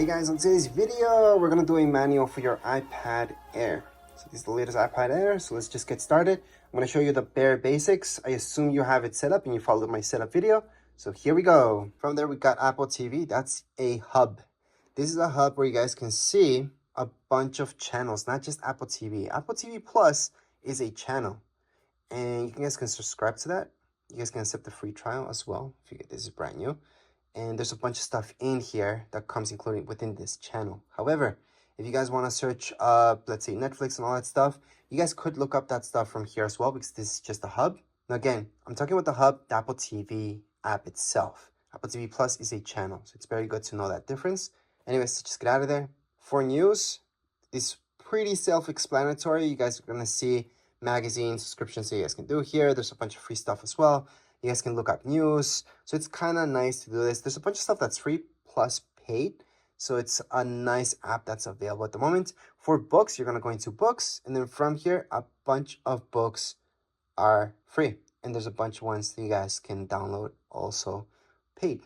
Hey guys, on today's video, we're gonna do a manual for your iPad Air. So this is the latest iPad Air, so let's just get started. I'm gonna show you the bare basics. I assume you have it set up and you followed my setup video. So here we go. From there, we got Apple TV. That's a hub. This is a hub where you guys can see a bunch of channels, not just Apple TV. Apple TV Plus is a channel, and you guys can subscribe to that. You guys can accept the free trial as well if you get this is brand new. And there's a bunch of stuff in here that comes included within this channel. However, if you guys want to search up, let's say Netflix and all that stuff, you guys could look up that stuff from here as well, because this is just a hub. Now again, I'm talking about the hub, the Apple TV app itself. Apple TV Plus is a channel, so it's very good to know that difference. Anyways, let's just get out of there. For news, it's pretty self-explanatory. You guys are going to see magazine subscriptions that you guys can do here. There's a bunch of free stuff as well. You guys can look up news. So it's kind of nice to do this. There's a bunch of stuff that's free plus paid. So it's a nice app that's available at the moment. For books, you're going to go into books. And then from here, a bunch of books are free. And there's a bunch of ones that you guys can download also paid.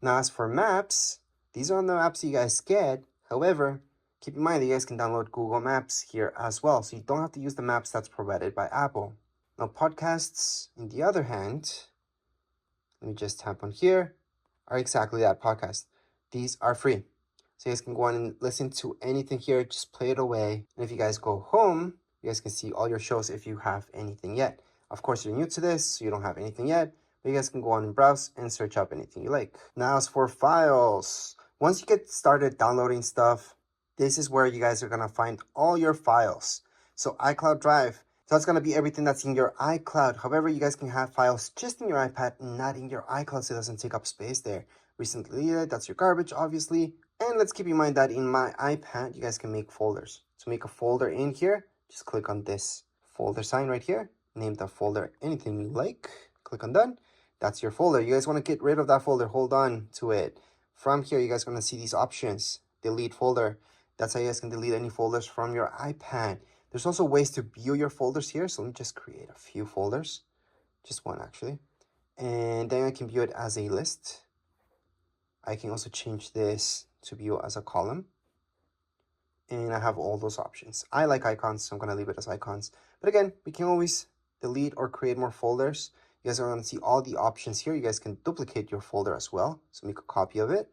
Now, as for maps, these are the maps you guys get. However, keep in mind that you guys can download Google Maps here as well. So you don't have to use the maps that's provided by Apple. Now, podcasts, on the other hand, let me just tap on here, are exactly that, podcast. These are free. So you guys can go on and listen to anything here, just play it away. And if you guys go home, you guys can see all your shows if you have anything yet. Of course, you're new to this, so you don't have anything yet, but you guys can go on and browse and search up anything you like. Now, as for files, once you get started downloading stuff, this is where you guys are gonna find all your files. So iCloud Drive, so that's going to be everything that's in your iCloud. However, you guys can have files just in your iPad and not in your iCloud, so it doesn't take up space there. Recently deleted, that's your garbage, obviously. And let's keep in mind that in my iPad, you guys can make folders. To make a folder in here, just click on this folder sign right here. Name the folder anything you like. Click on done. That's your folder. You guys want to get rid of that folder, hold on to it. From here, you guys are going to see these options. Delete folder. That's how you guys can delete any folders from your iPad. There's also ways to view your folders here. So let me just create a few folders. Just one, actually. And then I can view it as a list. I can also change this to view as a column. And I have all those options. I like icons, so I'm going to leave it as icons. But again, we can always delete or create more folders. You guys are going to see all the options here. You guys can duplicate your folder as well. So make a copy of it.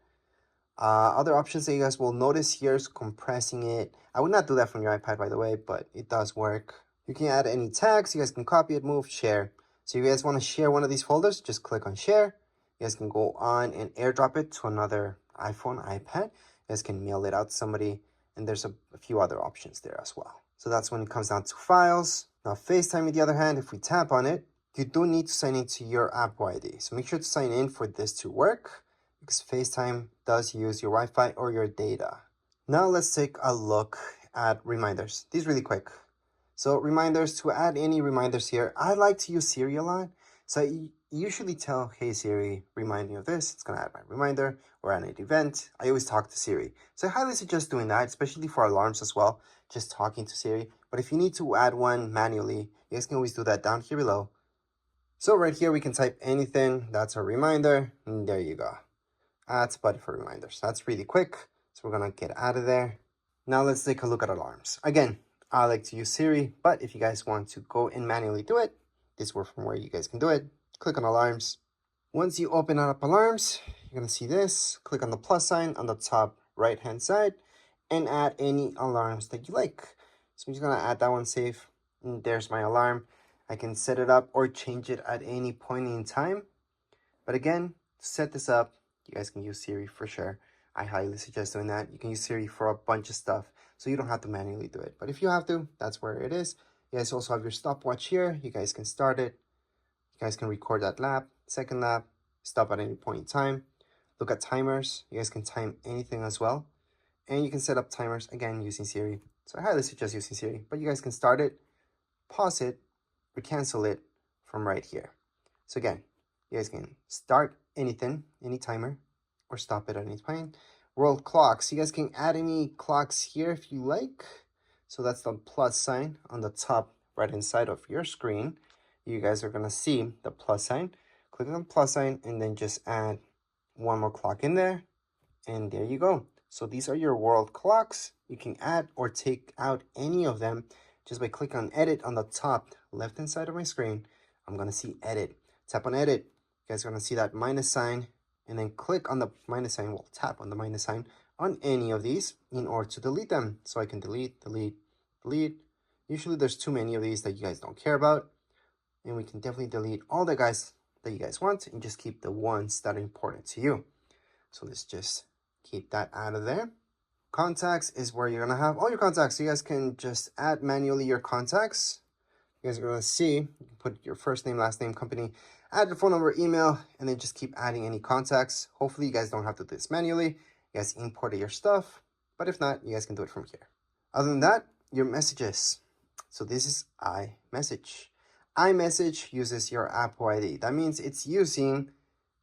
Other options that you guys will notice here is compressing it. I would not do that from your iPad, by the way, but it does work. You can add any tags. You guys can copy it, move, share. So if you guys want to share one of these folders, just click on share. You guys can go on and airdrop it to another iPhone, iPad. You guys can mail it out to somebody. And there's a few other options there as well. So that's when it comes down to files. Now, FaceTime, on the other hand, if we tap on it, you do need to sign into your Apple ID. So make sure to sign in for this to work, because FaceTime does use your Wi-Fi or your data. Now let's take a look at reminders. These really quick. So reminders, to add any reminders here, I like to use Siri a lot. So I usually tell, hey Siri, remind me of this. It's gonna add my reminder, or add an event. I always talk to Siri. So I highly suggest doing that, especially for alarms as well, just talking to Siri. But if you need to add one manually, you guys can always do that down here below. So right here, we can type anything. That's a reminder, and there you go. Add button for reminders. That's really quick. So we're gonna get out of there. Now let's take a look at alarms. Again, I like to use Siri, but if you guys want to go and manually do it, this is from where you guys can do it. Click on alarms. Once you open up alarms, you're gonna see this. Click on the plus sign on the top right hand side and add any alarms that you like. So I'm just gonna add that one, save. And there's my alarm. I can set it up or change it at any point in time. But again, to set this up, you guys can use Siri for sure. I highly suggest doing that. You can use Siri for a bunch of stuff, so you don't have to manually do it. But if you have to, that's where it is. You guys also have your stopwatch here. You guys can start it. You guys can record that lap, second lap, stop at any point in time. Look at timers. You guys can time anything as well. And you can set up timers, again, using Siri. So I highly suggest using Siri. But you guys can start it, pause it, or cancel it from right here. So again, you guys can start anything, any timer, or stop it at any point. World clocks. You guys can add any clocks here if you like. So that's the plus sign on the top right hand side of your screen. You guys are going to see the plus sign. Click on the plus sign and then just add one more clock in there. And there you go. So these are your world clocks. You can add or take out any of them just by clicking on edit on the top left hand side of my screen. I'm gonna see edit. Tap on edit. You guys are gonna see that minus sign, and then click on the minus sign. Well, tap on the minus sign on any of these in order to delete them. So I can delete, delete, delete. Usually there's too many of these that you guys don't care about, and we can definitely delete all the guys that you guys want and just keep the ones that are important to you. So let's just keep that out of there. Contacts is where you're gonna have all your contacts. So you guys can just add manually your contacts. You guys are gonna see, you can put your first name, last name, company, add your phone number, email, and then just keep adding any contacts. Hopefully you guys don't have to do this manually. You guys import your stuff, but if not, you guys can do it from here. Other than that, your messages. So this is iMessage. iMessage uses your Apple ID. That means it's using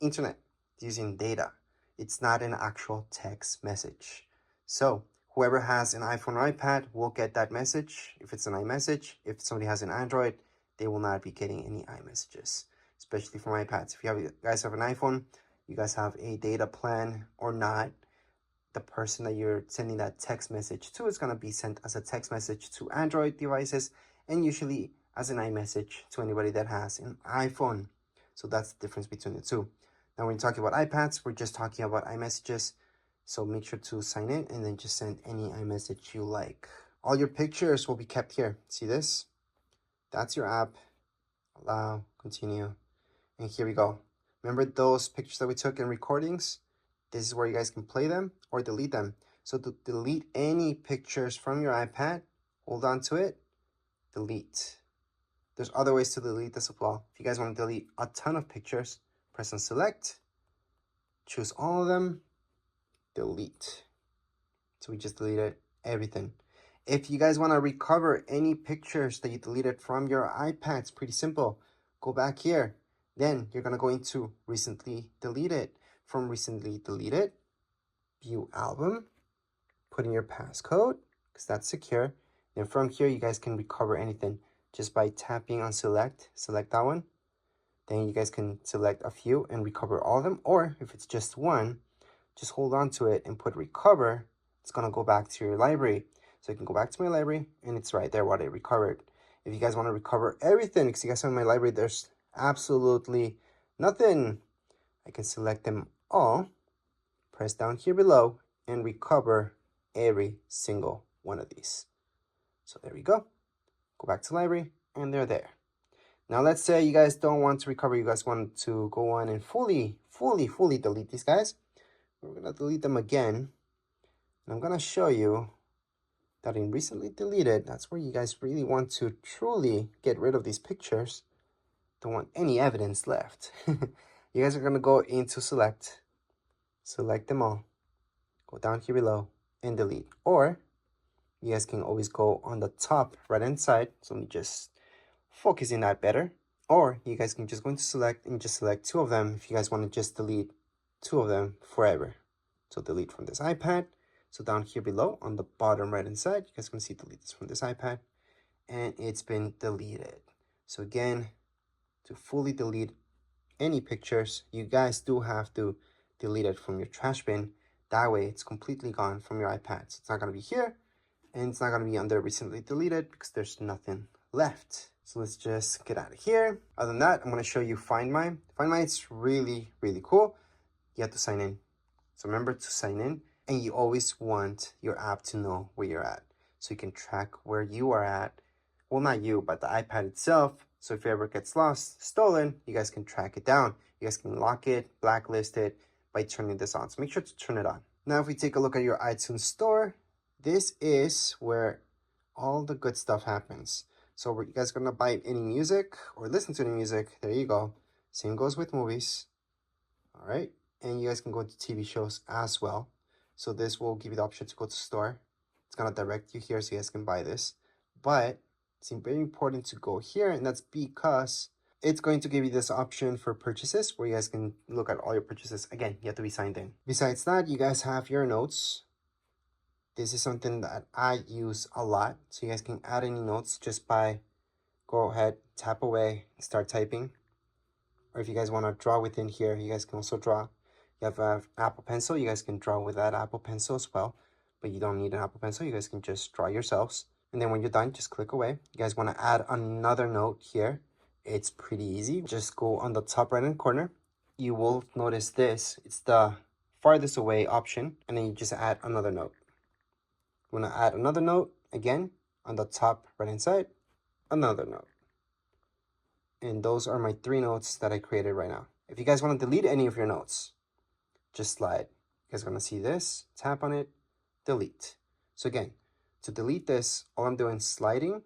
internet, it's using data. It's not an actual text message. So whoever has an iPhone or iPad will get that message if it's an iMessage. If somebody has an Android, they will not be getting any iMessages, especially from iPads. If you guys have an iPhone, you guys have a data plan or not, the person that you're sending that text message to is going to be sent as a text message to Android devices and usually as an iMessage to anybody that has an iPhone. So that's the difference between the two. Now, when you're talking about iPads, we're just talking about iMessages. So make sure to sign in and then just send any iMessage you like. All your pictures will be kept here. See this? That's your app. Allow, continue. And here we go. Remember those pictures that we took in recordings? This is where you guys can play them or delete them. So to delete any pictures from your iPad, hold on to it, delete. There's other ways to delete this as well. If you guys want to delete a ton of pictures, press on select, choose all of them, delete. So we just deleted everything. If you guys want to recover any pictures that you deleted from your iPad, it's pretty simple. Go back here. Then you're going to go into recently deleted. From recently deleted, view album, put in your passcode because that's secure. Then from here, you guys can recover anything just by tapping on select that one. Then you guys can select a few and recover all of them. Or if it's just one, just hold on to it and put recover. It's going to go back to your library. So you can go back to my library and it's right there what I recovered. If you guys want to recover everything, because you guys have in my library, there's absolutely nothing. I can select them all, press down here below, and recover every single one of these. So there we go. Go back to library, and they're there. Now let's say you guys don't want to recover, you guys want to go on and fully delete these guys. We're gonna delete them again. And I'm gonna show you that in recently deleted, that's where you guys really want to truly get rid of these pictures. Don't want any evidence left. You guys are going to go into select them all, go down here below and delete. Or you guys can always go on the top right hand side. So let me just focus in that better. Or you guys can just go into select and just select two of them if you guys want to just delete two of them forever. So delete from this iPad. So down here below on the bottom right hand side, you guys can see delete this from this iPad. And it's been deleted. So again, to fully delete any pictures, you guys do have to delete it from your trash bin. That way it's completely gone from your iPad. So it's not going to be here and it's not going to be under recently deleted because there's nothing left. So let's just get out of here. Other than that, I'm going to show you Find My. Find My, it's really cool. You have to sign in. So remember to sign in, and you always want your app to know where you're at so you can track where you are at. Well, not you, but the iPad itself. So if it ever gets lost, stolen, you guys can track it down. You guys can lock it, blacklist it by turning this on. So make sure to turn it on. Now, if we take a look at your iTunes store, this is where all the good stuff happens. So you guys are going to buy any music or listen to any music. There you go. Same goes with movies. All right. And you guys can go to TV shows as well. So this will give you the option to go to store. It's going to direct you here so you guys can buy this. But it's very important to go here, and that's because it's going to give you this option for purchases where you guys can look at all your purchases. Again, you have to be signed in. Besides that, you guys have your notes. This is something that I use a lot. So you guys can add any notes just by go ahead, tap away, start typing. Or if you guys want to draw within here, you guys can also draw. You have an Apple Pencil, you guys can draw with that Apple Pencil as well, but you don't need an Apple Pencil, you guys can just draw yourselves. And then when you're done, just click away. You guys want to add another note here. It's pretty easy. Just go on the top right hand corner. You will notice this. It's the farthest away option. And then you just add another note. You want to add another note again on the top right hand side. Another note. And those are my 3 notes that I created right now. If you guys want to delete any of your notes, just slide. You guys are going to see this. Tap on it. Delete. So again, to delete this, all I'm doing is sliding.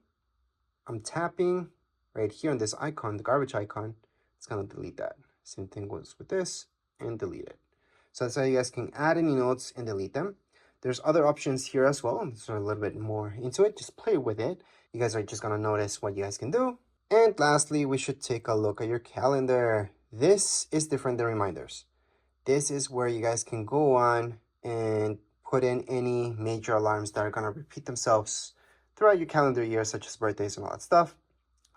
I'm tapping right here on this icon, the garbage icon. It's going to delete that. Same thing goes with this and delete it. So that's how you guys can add any notes and delete them. There's other options here as well. So a little bit more into it. Just play with it. You guys are just going to notice what you guys can do. And lastly, we should take a look at your calendar. This is different than reminders. This is where you guys can go on and put in any major alarms that are going to repeat themselves throughout your calendar year, such as birthdays and all that stuff.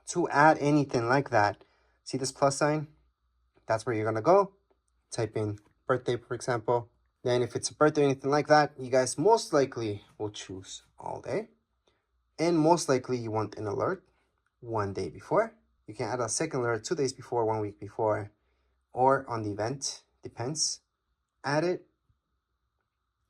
To add anything like that, see this plus sign? That's where you're going to go. Type in birthday, for example. Then if it's a birthday or anything like that, you guys most likely will choose all day. And most likely you want an alert 1 day before. You can add a second alert 2 days before, 1 week before, or on the event, depends. Add it,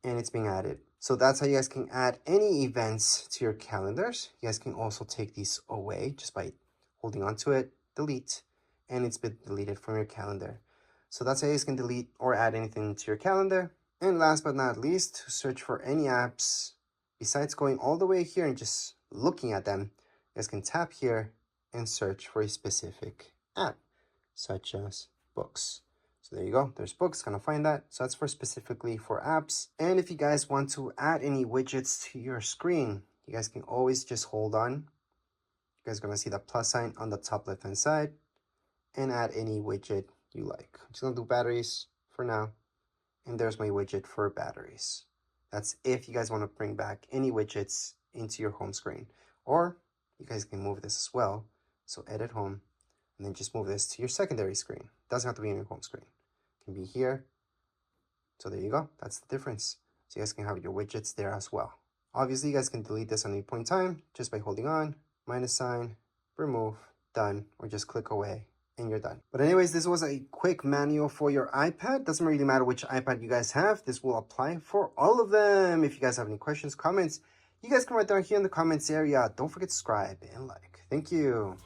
and it's being added. So that's how you guys can add any events to your calendars. You guys can also take these away just by holding on to it, delete, and it's been deleted from your calendar. So that's how you guys can delete or add anything to your calendar. And last but not least, to search for any apps, besides going all the way here and just looking at them, you guys can tap here and search for a specific app, such as books. So there you go, there's books, gonna find that. So that's for specifically for apps. And if you guys want to add any widgets to your screen, you guys can always just hold on. You guys are gonna see the plus sign on the top left hand side and add any widget you like. I'm just gonna do batteries for now. And there's my widget for batteries. That's if you guys want to bring back any widgets into your home screen. Or you guys can move this as well. So edit home and then just move this to your secondary screen. Doesn't have to be in your home screen. It can be here. So there you go. That's the difference. So you guys can have your widgets there as well. Obviously, you guys can delete this at any point in time just by holding on, minus sign, remove, done, or just click away and you're done. But anyways, this was a quick manual for your iPad. Doesn't really matter which iPad you guys have. This will apply for all of them. If you guys have any questions, comments, you guys can write down here in the comments area. Don't forget to subscribe and like. Thank you.